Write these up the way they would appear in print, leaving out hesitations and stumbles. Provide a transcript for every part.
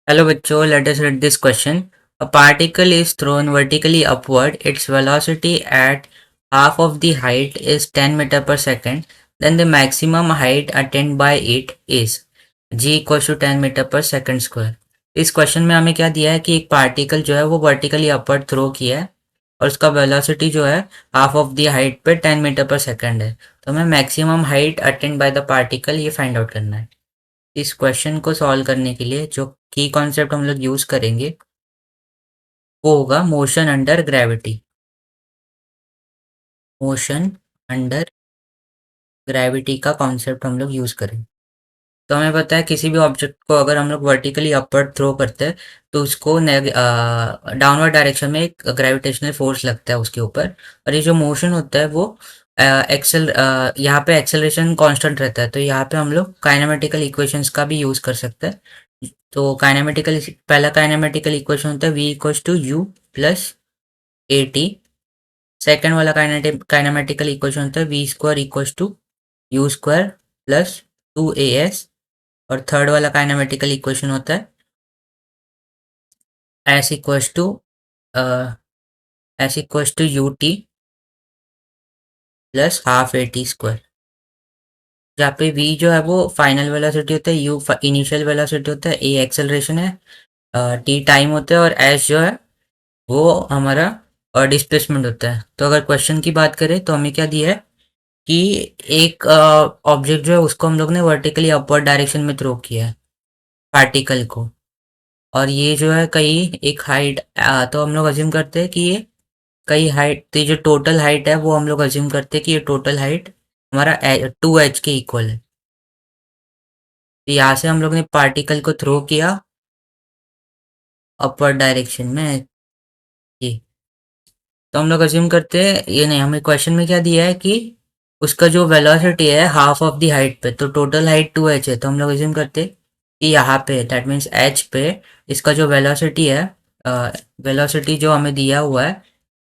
Hello bachcho, let us read this question. A particle is thrown vertically upward. Its velocity at half of the height is 10 meter per second. Then the maximum height attained by it is g equals to 10 metre पर second square. इस question में हमें क्या दिया है कि एक particle जो है वो वर्टिकली अपवर्ड थ्रो किया है और उसका वेलोसिटी जो है हाफ ऑफ द हाइट पे 10 मीटर पर सेकंड है। तो हमें maximum height attend by the particle ये फाइंड आउट करना है। इस क्वेश्चन को सॉल्व करने के लिए जो की कॉन्सेप्ट हम लोग यूज करेंगे वो होगा motion under gravity. Motion under gravity का कॉन्सेप्ट हम लोग यूज करेंगे। तो हमें पता है किसी भी ऑब्जेक्ट को अगर हम लोग वर्टिकली अपवर्ड थ्रो करते हैं तो उसको डाउनवर्ड डायरेक्शन में एक ग्रेविटेशनल फोर्स लगता है उसके ऊपर। और ये जो मोशन होता है वो यहाँ पे एक्सेलरेशन कांस्टेंट रहता है, तो यहाँ पे हम लोग काइनेमेटिकल इक्वेशंस का भी यूज कर सकते हैं। तो काइनेमेटिकल पहला काइनेमेटिकल इक्वेशन होता है v equals to u plus a t. Second वाला काइनेमेटिकल इक्वेशन होता है v square equals to u square plus 2as। और थर्ड वाला काइनेमेटिकल इक्वेशन होता है s equals to u t plus half a t square. जहाँ पे v जो है वो फाइनल वेलोसिटी होता है, u इनिशियल वेलोसिटी होता है, a एक्सेलरेशन है, t टाइम होता है और s जो है वो हमारा डिस्प्लेसमेंट होता है। तो अगर क्वेश्चन की बात करें तो हमें क्या दिया है कि एक ऑब्जेक्ट जो है उसको हम लोग ने वर्टिकली अपवर्ड डायरेक्शन में थ्रो किया है पार्टिकल को, और ये जो है कहीं एक हाइट, तो हम लोग अज्यूम करते हैं कि ये कई हाइट, तो ये जो टोटल हाइट है वो हम लोग अज्यूम करते हैं कि ये टोटल हाइट हमारा 2h के इक्वल है। तो यहाँ से हम लोग ने पार्टिकल को थ्रो किया अपवर्ड डायरेक्शन में ये। तो हम लोग अज्यूम करते हैं ये नहीं, हमें क्वेश्चन में क्या दिया है कि उसका जो वेलोसिटी है हाफ ऑफ द हाइट पे, तो टोटल हाइट 2h है, तो हम लोग अज्यूम करते हैं कि यहाँ पे दैट मीन्स h पे इसका जो वेलोसिटी है, वेलोसिटी जो हमें दिया हुआ है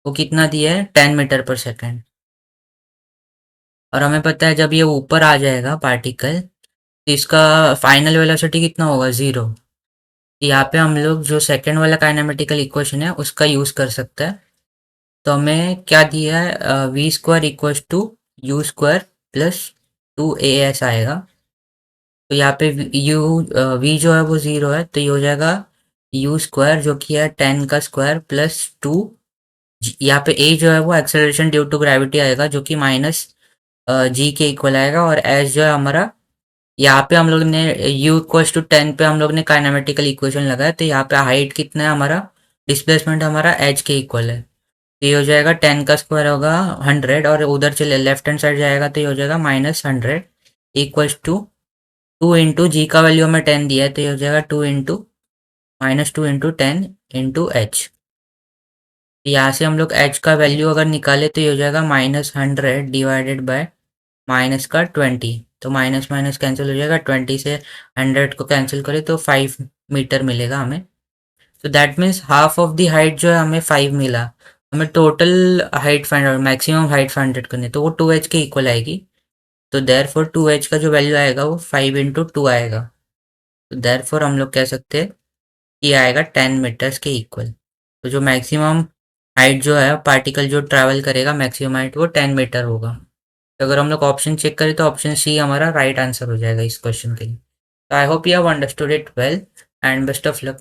वो कितना दिया है 10 मीटर पर सेकेंड। और हमें पता है जब ये ऊपर आ जाएगा पार्टिकल तो इसका फाइनल वेलोसिटी कितना होगा, जीरो। यहाँ पे हम लोग जो सेकंड वाला काइनेमेटिकल इक्वेशन है उसका यूज कर सकते हैं। तो हमें क्या दिया है, v square equals to u square plus 2as आएगा। तो यहाँ पे यू वी जो है वो जीरो है, तो ये हो जाएगा यू स्क्वायर जो कि है 10 का स्क्वायर प्लस 2। यहाँ पे ए जो है वो एक्सेलरेशन ड्यू टू ग्रेविटी आएगा जो कि माइनस जी के इक्वल आएगा। और एस जो है हमारा, यहाँ पे हम लोग ने u इक्वल्स टू 10 पे हम लोग ने काइनेमेटिकल इक्वेशन लगाया, तो यहाँ पे हाइट कितना है हमारा, डिस्प्लेसमेंट हमारा h के इक्वल है। तो ये हो जाएगा 10 का स्क्वायर होगा 100, और उधर चले लेफ्ट हैंड साइड जाएगा तो ये हो जाएगा -100 इक्वल्स टू 2 इंटू जी का वैल्यू हमें 10 दिया है, तो ये हो जाएगा 2 इंटू -2 इंटू 10 इंटू h। यहाँ से हम लोग h का वैल्यू अगर निकाले तो ये हो जाएगा -100 डिवाइडेड बाय माइनस का 20। तो माइनस माइनस कैंसिल हो जाएगा, 20 से 100 को कैंसिल करें तो 5 मीटर मिलेगा हमें। तो that means half of the height जो है हमें 5 मिला। हमें total height find out, maximum height find out करनी है, तो वो 2h के इक्वल आएगी। तो देयर फोर 2h का जो वैल्यू आएगा वो 5 इंटू 2 आएगा। तो देयर फोर हम लोग कह सकते हैं कि आएगा 10 मीटर्स के इक्वल। तो जो मैक्सिमम हाइट जो है पार्टिकल जो ट्रैवल करेगा मैक्सिमम हाइट वो 10 मीटर होगा। तो अगर हम लोग ऑप्शन चेक करें तो ऑप्शन सी हमारा राइट आंसर हो जाएगा इस क्वेश्चन के लिए। तो I hope you have understood it well and best of luck.